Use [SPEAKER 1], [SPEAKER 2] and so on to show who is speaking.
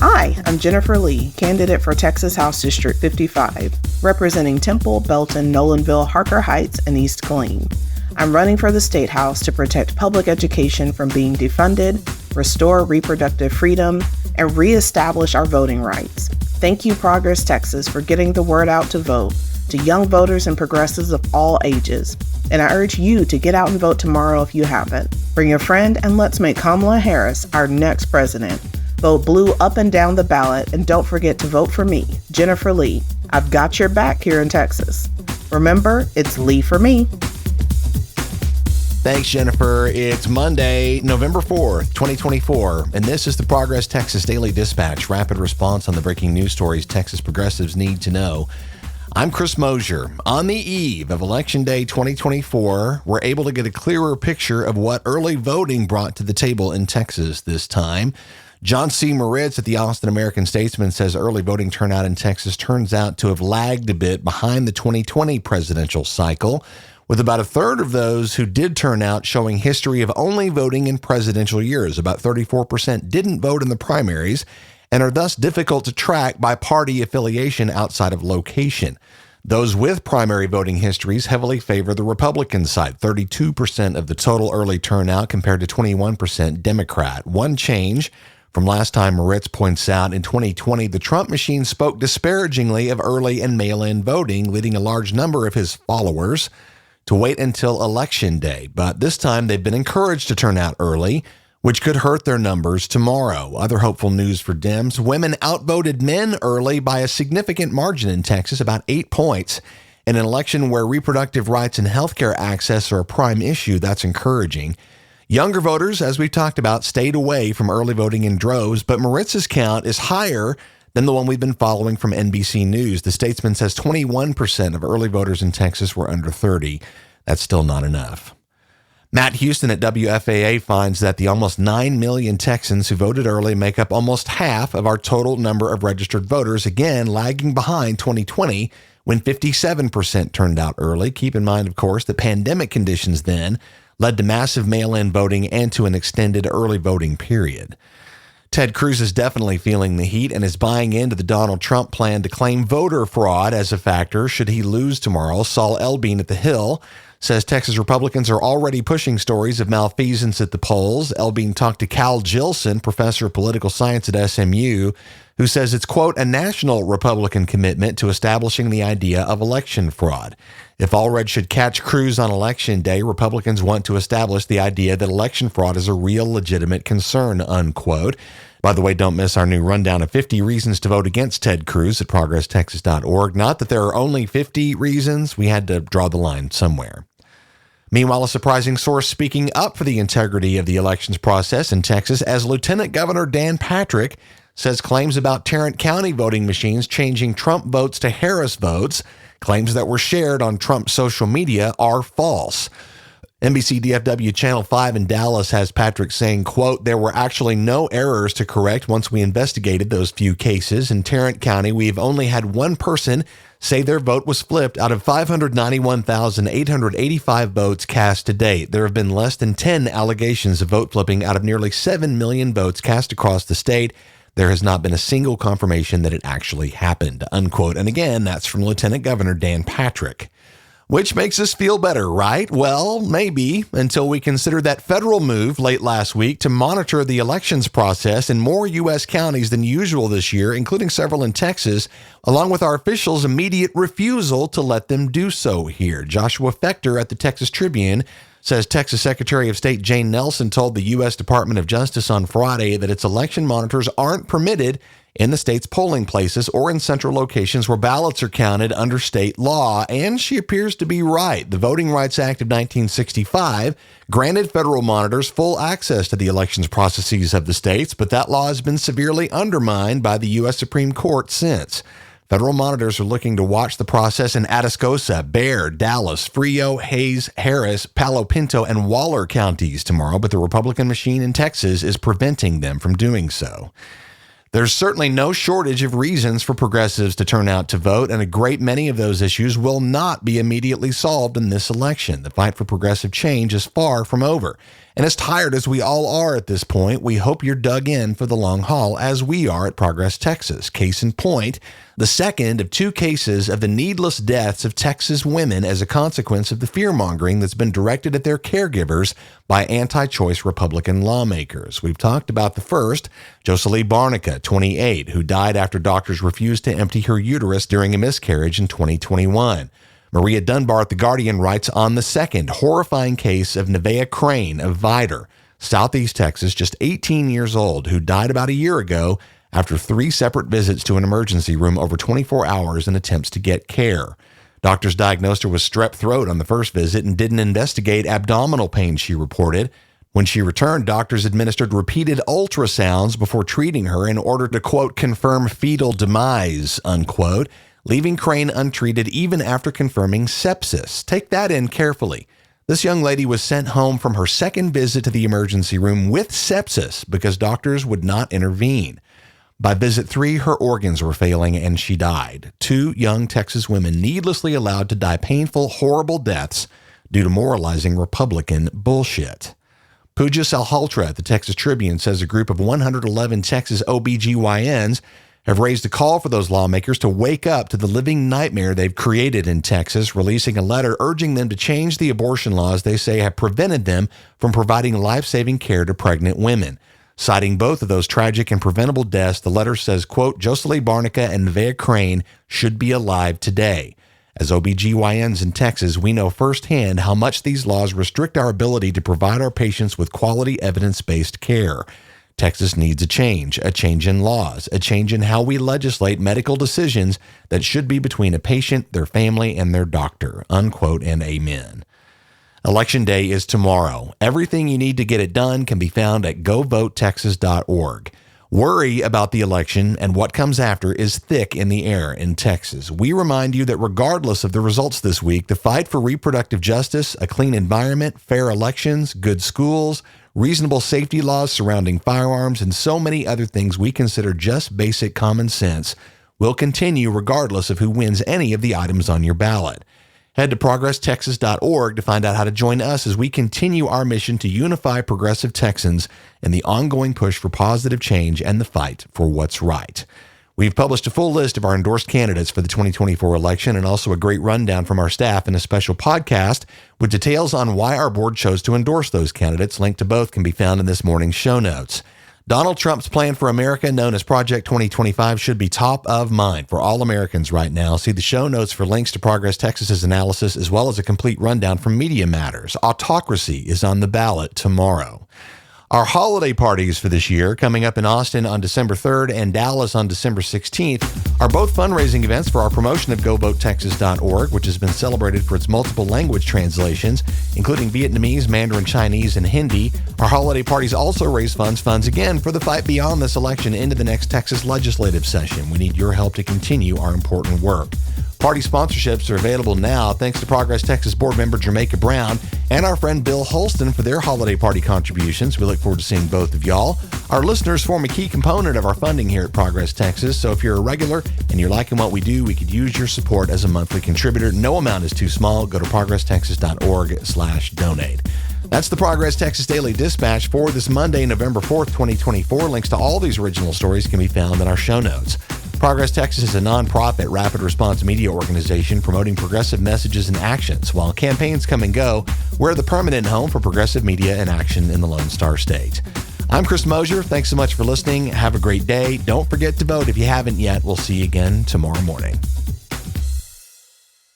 [SPEAKER 1] Hi, I'm Jennifer Lee, candidate for Texas House District 55, representing Temple, Belton, Nolanville, Harker Heights, and East Killeen. I'm running for the State House to protect public education from being defunded, restore reproductive freedom, and reestablish our voting rights. Thank you, Progress Texas, for getting the word out to vote to young voters and progressives of all ages. And I urge you to get out and vote tomorrow if you haven't. Bring a friend and let's make Kamala Harris our next president. Vote blue up and down the ballot, and don't forget to vote for me, Jennifer Lee. I've got your back here in Texas. Remember, it's Lee for me.
[SPEAKER 2] Thanks, Jennifer. It's Monday, November 4th, 2024, and this is the Progress Texas Daily Dispatch, rapid response on the breaking news stories Texas progressives need to know. I'm Chris Mosier. On the eve of Election Day 2024, we're able to get a clearer picture of what early voting brought to the table in Texas this time. John C. Moritz at the Austin American-Statesman says early voting turnout in Texas turns out to have lagged a bit behind the 2020 presidential cycle, with about a third of those who did turn out showing history of only voting in presidential years. About 34% didn't vote in the primaries and are thus difficult to track by party affiliation outside of location. Those with primary voting histories heavily favor the Republican side, 32% of the total early turnout compared to 21% Democrat. One change from last time, Moritz points out, in 2020, the Trump machine spoke disparagingly of early and mail-in voting, leading a large number of his followers to wait until Election Day. But this time, they've been encouraged to turn out early, which could hurt their numbers tomorrow. Other hopeful news for Dems: women outvoted men early by a significant margin in Texas, about 8 points. In an election where reproductive rights and healthcare access are a prime issue, that's encouraging. Younger voters, as we've talked about, stayed away from early voting in droves, but Moritz's count is higher than the one we've been following from NBC News. The Statesman says 21% of early voters in Texas were under 30. That's still not enough. Matt Houston at WFAA finds that the almost 9 million Texans who voted early make up almost half of our total number of registered voters, again lagging behind 2020 when 57% turned out early. Keep in mind, of course, that pandemic conditions then led to massive mail-in voting and to an extended early voting period. Ted Cruz is definitely feeling the heat and is buying into the Donald Trump plan to claim voter fraud as a factor should he lose tomorrow. Saul Elbein at The Hill says Texas Republicans are already pushing stories of malfeasance at the polls. Elbein talked to Cal Jilson, professor of political science at SMU, who says it's, quote, a national Republican commitment to establishing the idea of election fraud. If Allred should catch Cruz on Election Day, Republicans want to establish the idea that election fraud is a real legitimate concern, unquote. By the way, don't miss our new rundown of 50 reasons to vote against Ted Cruz at ProgressTexas.org. Not that there are only 50 reasons. We had to draw the line somewhere. Meanwhile, a surprising source speaking up for the integrity of the elections process in Texas as Lieutenant Governor Dan Patrick says claims about Tarrant County voting machines changing Trump votes to Harris votes, claims that were shared on Trump's social media, are false. NBC DFW Channel 5 in Dallas has Patrick saying, quote, there were actually no errors to correct once we investigated those few cases. In Tarrant County, we've only had one person say their vote was flipped out of 591,885 votes cast to date. There have been less than 10 allegations of vote flipping out of nearly 7 million votes cast across the state. There has not been a single confirmation that it actually happened, unquote. And again, that's from Lieutenant Governor Dan Patrick. Which makes us feel better, right? Well, maybe, until we consider that federal move late last week to monitor the elections process in more U.S. counties than usual this year, including several in Texas, along with our officials' immediate refusal to let them do so here. Joshua Fechter at the Texas Tribune says Texas Secretary of State Jane Nelson told the U.S. Department of Justice on Friday that its election monitors aren't permitted in the state's polling places or in central locations where ballots are counted under state law. And she appears to be right. The Voting Rights Act of 1965 granted federal monitors full access to the elections processes of the states, but that law has been severely undermined by the U.S. Supreme Court since. Federal monitors are looking to watch the process in Atascosa, Bexar, Dallas, Frio, Hays, Harris, Palo Pinto, and Waller counties tomorrow, but the Republican machine in Texas is preventing them from doing so. There's certainly no shortage of reasons for progressives to turn out to vote, and a great many of those issues will not be immediately solved in this election. The fight for progressive change is far from over. And as tired as we all are at this point, we hope you're dug in for the long haul, as we are at Progress Texas. Case in point, the second of 2 cases of the needless deaths of Texas women as a consequence of the fear-mongering that's been directed at their caregivers by anti-choice Republican lawmakers. We've talked about the first, Jocelyn Barnica, 28, who died after doctors refused to empty her uterus during a miscarriage in 2021. Maria Dunbar at The Guardian writes on the second horrifying case of Nevaeh Crane of Vidor, Southeast Texas, just 18 years old, who died about a year ago after 3 separate visits to an emergency room over 24 hours in attempts to get care. Doctors diagnosed her with strep throat on the first visit and didn't investigate abdominal pain, she reported. When she returned, doctors administered repeated ultrasounds before treating her in order to, quote, confirm fetal demise, unquote, leaving Crane untreated even after confirming sepsis. Take that in carefully. This young lady was sent home from her second visit to the emergency room with sepsis because doctors would not intervene. By visit 3, her organs were failing and she died. 2 young Texas women needlessly allowed to die painful, horrible deaths due to moralizing Republican bullshit. Pooja Salhotra at the Texas Tribune says a group of 111 Texas OBGYNs have raised a call for those lawmakers to wake up to the living nightmare they've created in Texas, releasing a letter urging them to change the abortion laws they say have prevented them from providing life-saving care to pregnant women. Citing both of those tragic and preventable deaths, the letter says, quote, Jocelyn Barnica and Nevaeh Crane should be alive today. As OBGYNs in Texas, we know firsthand how much these laws restrict our ability to provide our patients with quality evidence-based care. Texas needs a change in laws, a change in how we legislate medical decisions that should be between a patient, their family, and their doctor, unquote, and amen. Election Day is tomorrow. Everything you need to get it done can be found at govotetexas.org. Worry about the election and what comes after is thick in the air in Texas. We remind you that regardless of the results this week, the fight for reproductive justice, a clean environment, fair elections, good schools, reasonable safety laws surrounding firearms, and so many other things we consider just basic common sense will continue regardless of who wins any of the items on your ballot. Head to ProgressTexas.org to find out how to join us as we continue our mission to unify progressive Texans in the ongoing push for positive change and the fight for what's right. We've published a full list of our endorsed candidates for the 2024 election and also a great rundown from our staff in a special podcast with details on why our board chose to endorse those candidates. Link to both can be found in this morning's show notes. Donald Trump's plan for America, known as Project 2025, should be top of mind for all Americans right now. See the show notes for links to Progress Texas's analysis, as well as a complete rundown from Media Matters. Autocracy is on the ballot tomorrow. Our holiday parties for this year, coming up in Austin on December 3rd and Dallas on December 16th, are both fundraising events for our promotion of GoVoteTexas.org, which has been celebrated for its multiple language translations, including Vietnamese, Mandarin Chinese, and Hindi. Our holiday parties also raise funds again for the fight beyond this election into the next Texas legislative session. We need your help to continue our important work. Party sponsorships are available now thanks to Progress Texas board member Jamaica Brown and our friend Bill Holston for their holiday party contributions. We look forward to seeing both of y'all. Our listeners form a key component of our funding here at Progress Texas, so if you're a regular and you're liking what we do, we could use your support as a monthly contributor. No amount is too small. Go to ProgressTexas.org/donate. That's the Progress Texas Daily Dispatch for this Monday, November 4th, 2024. Links to all these original stories can be found in our show notes. Progress Texas is a nonprofit rapid response media organization promoting progressive messages and actions. While campaigns come and go, we're the permanent home for progressive media and action in the Lone Star State. I'm Chris Mosier. Thanks so much for listening. Have a great day. Don't forget to vote if you haven't yet. We'll see you again tomorrow morning.